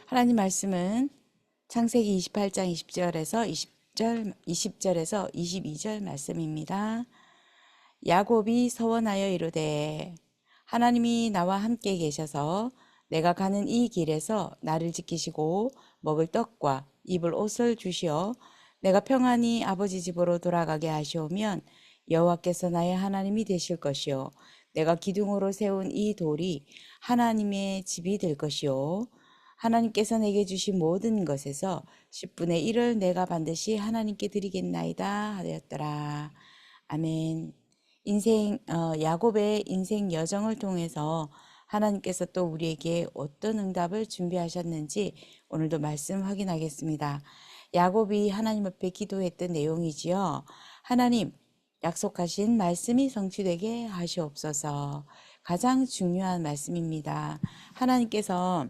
하나님 말씀은 창세기 28장 20절에서 22절 말씀입니다. 야곱이 서원하여 이르되 하나님이 나와 함께 계셔서 내가 가는 이 길에서 나를 지키시고 먹을 떡과 입을 옷을 주시어 내가 평안히 아버지 집으로 돌아가게 하시오면 여호와께서 나의 하나님이 되실 것이요 내가 기둥으로 세운 이 돌이 하나님의 집이 될 것이요 하나님께서 내게 주신 모든 것에서 10분의 1을 내가 반드시 하나님께 드리겠나이다 하였더라. 아멘. 야곱의 인생 여정을 통해서 하나님께서 또 우리에게 어떤 응답을 준비하셨는지 오늘도 말씀 확인하겠습니다. 야곱이 하나님 앞에 기도했던 내용이지요. 하나님, 약속하신 말씀이 성취되게 하시옵소서. 가장 중요한 말씀입니다. 하나님께서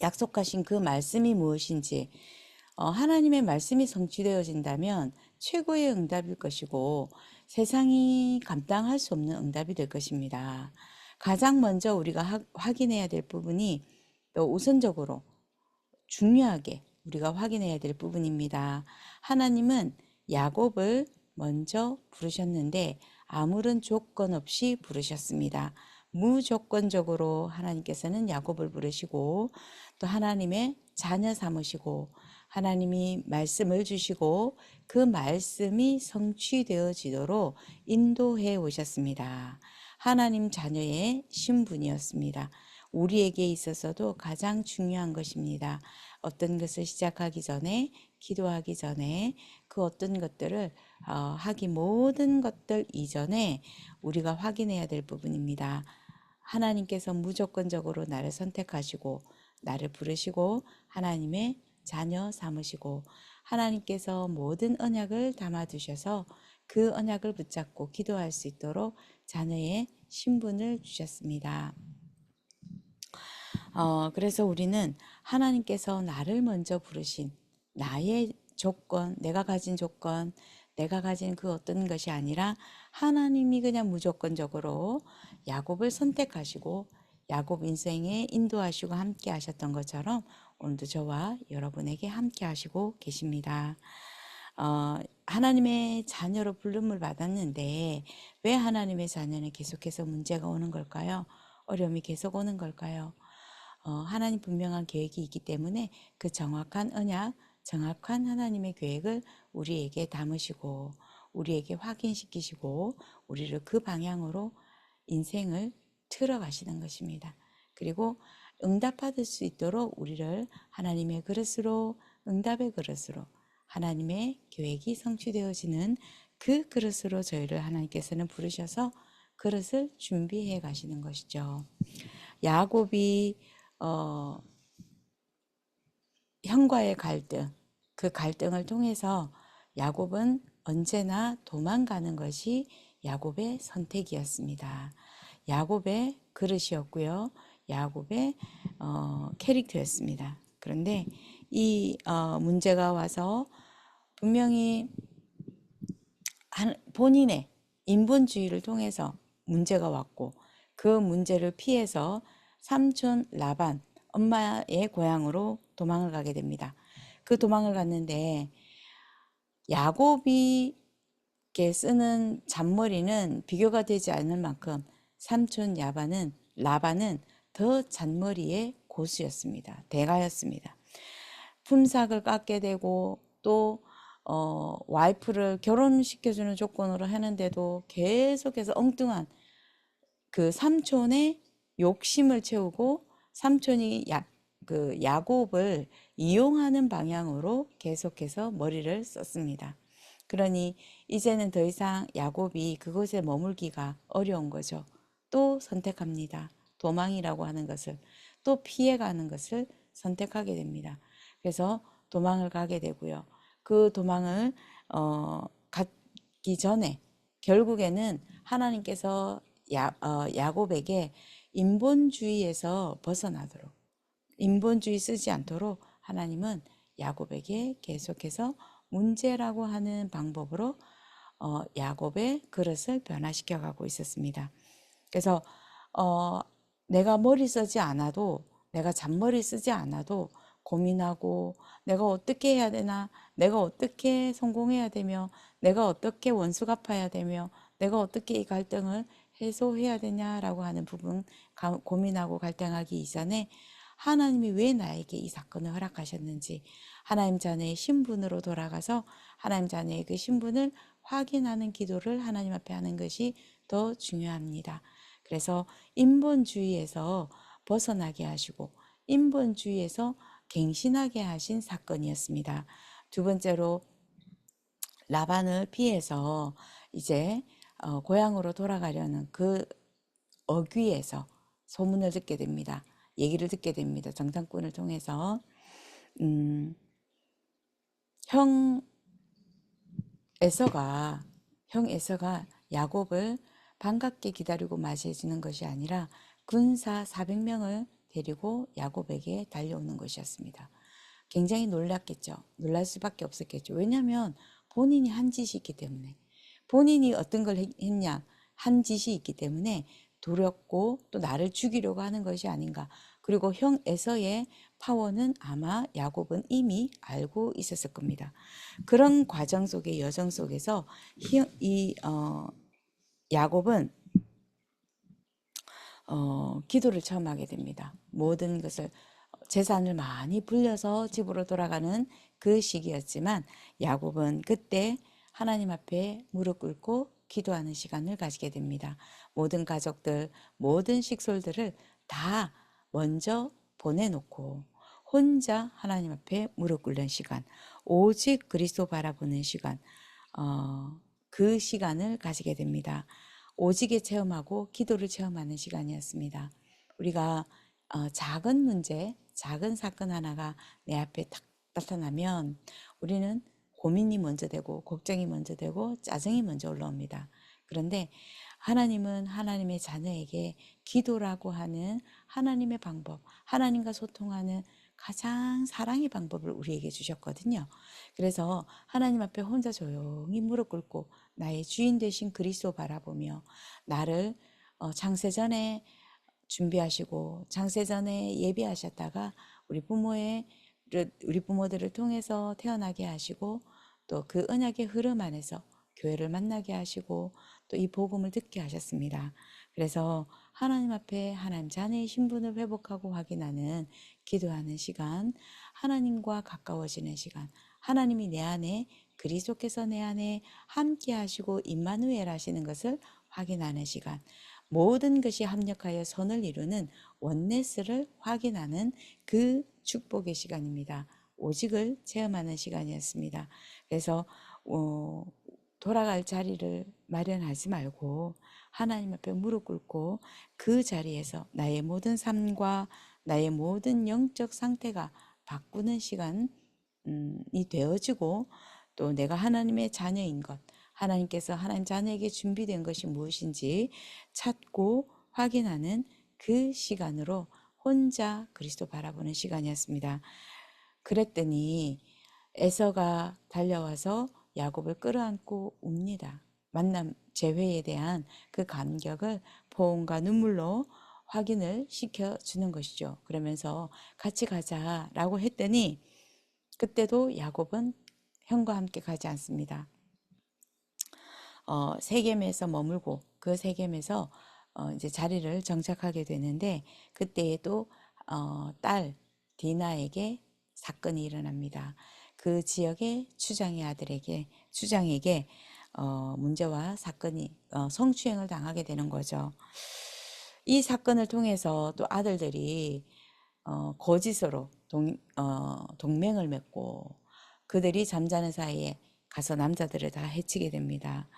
약속하신 그 말씀이 무엇인지, 하나님의 말씀이 성취되어진다면 최고의 응답일 것이고 세상이 감당할 수 없는 응답이 될 것입니다. 가장 먼저 우리가 확인해야 될 부분이 또 우선적으로 중요하게 우리가 확인해야 될 부분입니다. 하나님은 야곱을 먼저 부르셨는데 아무런 조건 없이 부르셨습니다. 무조건적으로 하나님께서는 야곱을 부르시고 또 하나님의 자녀 삼으시고 하나님이 말씀을 주시고 그 말씀이 성취되어지도록 인도해 오셨습니다. 하나님 자녀의 신분이었습니다. 우리에게 있어서도 가장 중요한 것입니다. 어떤 것을 시작하기 전에, 기도하기 전에 그 어떤 것들을 하기 모든 것들 이전에 우리가 확인해야 될 부분입니다. 하나님께서 무조건적으로 나를 선택하시고 나를 부르시고 하나님의 자녀 삼으시고 하나님께서 모든 언약을 담아두셔서 그 언약을 붙잡고 기도할 수 있도록 자녀의 신분을 주셨습니다. 그래서 우리는 하나님께서 나를 먼저 부르신 나의 조건, 내가 가진 조건, 내가 가진 그 어떤 것이 아니라 하나님이 그냥 무조건적으로 야곱을 선택하시고 야곱 인생에 인도하시고 함께 하셨던 것처럼 오늘도 저와 여러분에게 함께 하시고 계십니다. 하나님의 자녀로 부름을 받았는데 왜 하나님의 자녀는 계속해서 문제가 오는 걸까요? 어려움이 계속 오는 걸까요? 하나님 분명한 계획이 있기 때문에 그 정확한 언약, 정확한 하나님의 계획을 우리에게 담으시고 우리에게 확인시키시고 우리를 그 방향으로 인생을 틀어가시는 것입니다. 그리고 응답받을 수 있도록 우리를 하나님의 그릇으로 응답의 그릇으로 하나님의 계획이 성취되어지는 그 그릇으로 저희를 하나님께서는 부르셔서 그릇을 준비해 가시는 것이죠. 야곱이 형과의 갈등, 그 갈등을 통해서 야곱은 언제나 도망가는 것이 야곱의 선택이었습니다. 야곱의 그릇이었고요. 야곱의 캐릭터였습니다. 그런데 이 문제가 와서 분명히 본인의 인본주의를 통해서 문제가 왔고 그 문제를 피해서 삼촌 라반, 엄마의 고향으로 도망을 가게 됩니다. 그 도망을 갔는데 야곱이 쓰는 잔머리는 비교가 되지 않을 만큼 삼촌 라반은 더 잔머리의 고수였습니다. 대가였습니다. 품삯을 깎게 되고 또 와이프를 결혼시켜주는 조건으로 하는데도 계속해서 엉뚱한 그 삼촌의 욕심을 채우고 삼촌이 야곱을 이용하는 방향으로 계속해서 머리를 썼습니다. 그러니 이제는 더 이상 야곱이 그곳에 머물기가 어려운 거죠. 또 선택합니다. 도망이라고 하는 것을 또 피해가는 것을 선택하게 됩니다. 그래서 도망을 가게 되고요. 그 도망을 가기 전에 결국에는 하나님께서 야곱에게 인본주의에서 벗어나도록 인본주의 쓰지 않도록 하나님은 야곱에게 계속해서 문제라고 하는 방법으로 야곱의 그릇을 변화시켜 가고 있었습니다. 그래서 내가 머리 쓰지 않아도 내가 잔머리 쓰지 않아도 고민하고 내가 어떻게 해야 되나, 내가 어떻게 성공해야 되며, 내가 어떻게 원수 갚아야 되며, 내가 어떻게 이 갈등을 해소해야 되냐라고 하는 부분 고민하고 갈등하기 이전에 하나님이 왜 나에게 이 사건을 허락하셨는지 하나님 자녀의 신분으로 돌아가서 하나님 자녀의 그 신분을 확인하는 기도를 하나님 앞에 하는 것이 더 중요합니다. 그래서 인본주의에서 벗어나게 하시고 인본주의에서 갱신하게 하신 사건이었습니다. 두 번째로 라반을 피해서 이제 고향으로 돌아가려는 그 어귀에서 소문을 듣게 됩니다. 얘기를 듣게 됩니다. 정탐꾼을 통해서 형 에서가 야곱을 반갑게 기다리고 맞이해 주는 것이 아니라 군사 400명을 데리고 야곱에게 달려오는 것이었습니다. 굉장히 놀랐겠죠. 놀랄 수밖에 없었겠죠. 왜냐하면 본인이 한 짓이 있기 때문에, 본인이 어떤 걸 했냐, 한 짓이 있기 때문에 두렵고 또 나를 죽이려고 하는 것이 아닌가. 그리고 형 에서의 파워는 아마 야곱은 이미 알고 있었을 겁니다. 그런 과정 속의 여정 속에서 야곱은 기도를 처음 하게 됩니다. 모든 것을 재산을 많이 불려서 집으로 돌아가는 그 시기였지만 야곱은 그때 하나님 앞에 무릎 꿇고 기도하는 시간을 가지게 됩니다. 모든 가족들, 모든 식솔들을 다 먼저 보내놓고 혼자 하나님 앞에 무릎 꿇는 시간, 오직 그리스도 바라보는 시간, 그 시간을 가지게 됩니다. 오직에 체험하고 기도를 체험하는 시간이었습니다. 우리가 작은 문제, 작은 사건 하나가 내 앞에 딱 나타나면 우리는 고민이 먼저 되고 걱정이 먼저 되고 짜증이 먼저 올라옵니다. 그런데 하나님은 하나님의 자녀에게 기도라고 하는 하나님의 방법, 하나님과 소통하는 가장 사랑의 방법을 우리에게 주셨거든요. 그래서 하나님 앞에 혼자 조용히 무릎 꿇고 나의 주인 되신 그리스도 바라보며 나를 창세전에 준비하시고 창세전에 예비하셨다가 우리 부모들을 통해서 태어나게 하시고 또 그 언약의 흐름 안에서 교회를 만나게 하시고 또 이 복음을 듣게 하셨습니다. 그래서 하나님 앞에 하나님 자녀의 신분을 회복하고 확인하는 기도하는 시간, 하나님과 가까워지는 시간, 하나님이 내 안에 그리스도께서 내 안에 함께 하시고 임마누엘 하시는 것을 확인하는 시간, 모든 것이 합력하여 선을 이루는 원네스를 확인하는 그 축복의 시간입니다. 오직을 체험하는 시간이었습니다. 그래서 돌아갈 자리를 마련하지 말고 하나님 앞에 무릎 꿇고 그 자리에서 나의 모든 삶과 나의 모든 영적 상태가 바꾸는 시간이 되어지고 또 내가 하나님의 자녀인 것, 하나님께서 하나님 자녀에게 준비된 것이 무엇인지 찾고 확인하는 그 시간으로 혼자 그리스도 바라보는 시간이었습니다. 그랬더니 에서가 달려와서 야곱을 끌어안고 웁니다. 만남 재회에 대한 그 감격을 포옹과 눈물로 확인을 시켜주는 것이죠. 그러면서 같이 가자라고 했더니 그때도 야곱은 형과 함께 가지 않습니다. 세겜에서 머물고 그 세겜에서 이제 자리를 정착하게 되는데 그때에도 딸 디나에게 사건이 일어납니다. 그 지역의 추장에게 문제와 사건이 성추행을 당하게 되는 거죠. 이 사건을 통해서 또 아들들이 거짓으로 동맹을 맺고 그들이 잠자는 사이에 가서 남자들을 다 해치게 됩니다.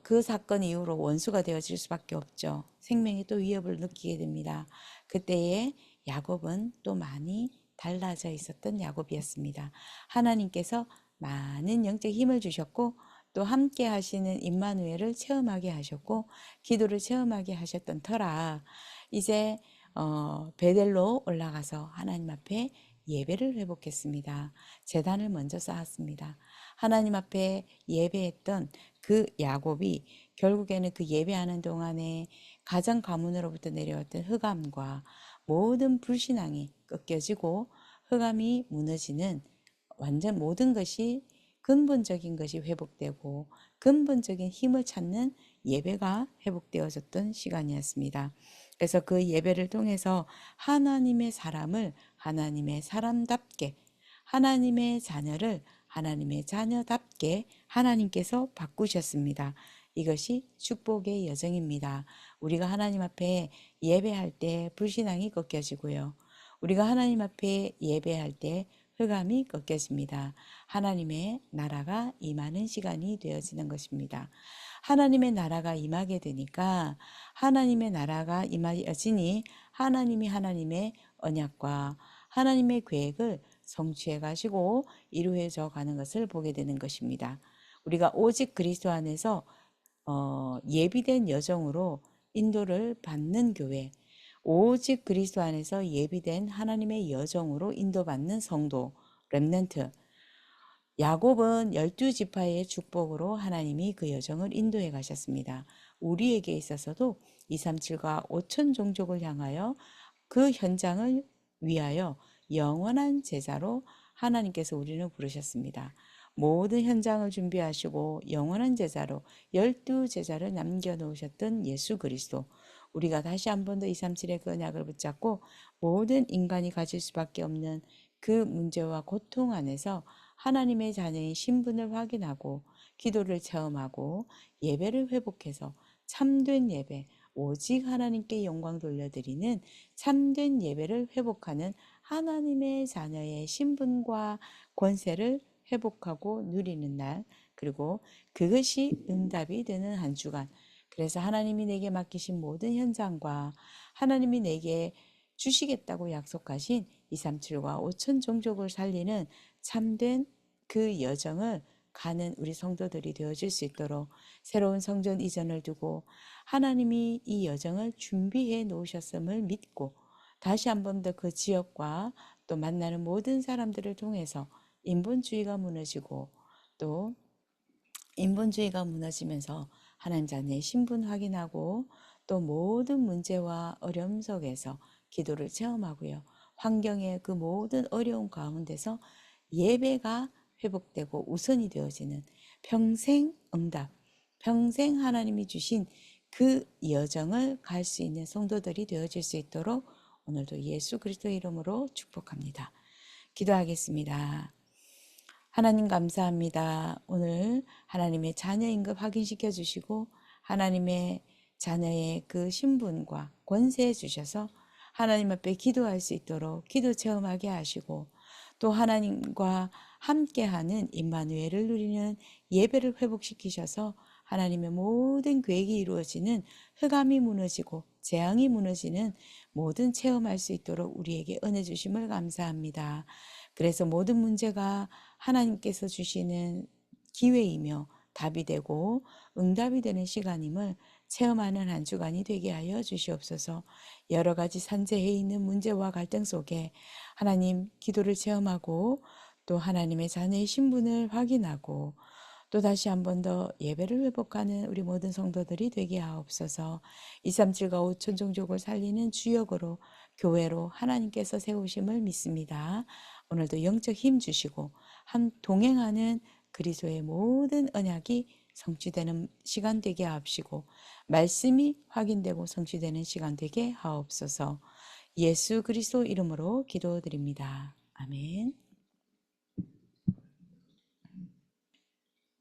그 사건 이후로 원수가 되어질 수밖에 없죠. 생명이 또 위협을 느끼게 됩니다. 그때에 야곱은 또 많이 달라져 있었던 야곱이었습니다. 하나님께서 많은 영적 힘을 주셨고 또 함께 하시는 임마누엘을 체험하게 하셨고 기도를 체험하게 하셨던 터라 이제 베델로 올라가서 하나님 앞에 예배를 회복했습니다. 제단을 먼저 쌓았습니다. 하나님 앞에 예배했던 그 야곱이 결국에는 그 예배하는 동안에 가정 가문으로부터 내려왔던 흑암과 모든 불신앙이 꺾여지고 흑암이 무너지는 완전 모든 것이 근본적인 것이 회복되고 근본적인 힘을 찾는 예배가 회복되어졌던 시간이었습니다. 그래서 그 예배를 통해서 하나님의 사람을 하나님의 사람답게, 하나님의 자녀를 하나님의 자녀답게 하나님께서 바꾸셨습니다. 이것이 축복의 여정입니다. 우리가 하나님 앞에 예배할 때 불신앙이 꺾여지고요. 우리가 하나님 앞에 예배할 때 흑암이 꺾여집니다. 하나님의 나라가 임하는 시간이 되어지는 것입니다. 하나님의 나라가 임하게 되니까 하나님의 나라가 임하여지니 하나님이 하나님의 언약과 하나님의 계획을 성취해 가시고 이루어져 가는 것을 보게 되는 것입니다. 우리가 오직 그리스도 안에서 예비된 여정으로 인도를 받는 교회, 오직 그리스도 안에서 예비된 하나님의 여정으로 인도받는 성도, 렘넌트. 야곱은 12지파의 축복으로 하나님이 그 여정을 인도해 가셨습니다. 우리에게 있어서도 237과 5천 종족을 향하여 그 현장을 위하여 영원한 제자로 하나님께서 우리를 부르셨습니다. 모든 현장을 준비하시고 영원한 제자로 12제자를 남겨놓으셨던 예수 그리스도. 우리가 다시 한 번 더 237의 그 언약을 붙잡고 모든 인간이 가질 수밖에 없는 그 문제와 고통 안에서 하나님의 자녀의 신분을 확인하고 기도를 체험하고 예배를 회복해서 참된 예배, 오직 하나님께 영광 돌려드리는 참된 예배를 회복하는 하나님의 자녀의 신분과 권세를 회복하고 누리는 날, 그리고 그것이 응답이 되는 한 주간. 그래서 하나님이 내게 맡기신 모든 현장과 하나님이 내게 주시겠다고 약속하신 237과 5천 종족을 살리는 참된 그 여정을 가는 우리 성도들이 되어질 수 있도록 새로운 성전 이전을 두고 하나님이 이 여정을 준비해 놓으셨음을 믿고 다시 한 번 더 그 지역과 또 만나는 모든 사람들을 통해서 인본주의가 무너지고 또 인본주의가 무너지면서 하나님 자녀의 신분 확인하고 또 모든 문제와 어려움 속에서 기도를 체험하고요. 환경의 그 모든 어려움 가운데서 예배가 회복되고 우선이 되어지는 평생 응답, 평생 하나님이 주신 그 여정을 갈 수 있는 성도들이 되어질 수 있도록 오늘도 예수 그리스도 이름으로 축복합니다. 기도하겠습니다. 하나님 감사합니다. 오늘 하나님의 자녀인 것 확인시켜 주시고 하나님의 자녀의 그 신분과 권세 주셔서 하나님 앞에 기도할 수 있도록 기도 체험하게 하시고 또 하나님과 함께하는 임마누엘을 누리는 예배를 회복시키셔서 하나님의 모든 계획이 이루어지는 흑암이 무너지고 재앙이 무너지는 모든 체험할 수 있도록 우리에게 은혜 주심을 감사합니다. 그래서 모든 문제가 하나님께서 주시는 기회이며 답이 되고 응답이 되는 시간임을 체험하는 한 주간이 되게 하여 주시옵소서. 여러 가지 산재해 있는 문제와 갈등 속에 하나님 기도를 체험하고 또 하나님의 자녀의 신분을 확인하고 또 다시 한 번 더 예배를 회복하는 우리 모든 성도들이 되게 하옵소서. 237과 5천 종족을 살리는 주역으로 교회로 하나님께서 세우심을 믿습니다. 오늘도 영적 힘 주시고 한 동행하는 그리스도의 모든 언약이 성취되는 시간 되게 하옵시고 말씀이 확인되고 성취되는 시간 되게 하옵소서. 예수 그리스도 이름으로 기도드립니다. 아멘.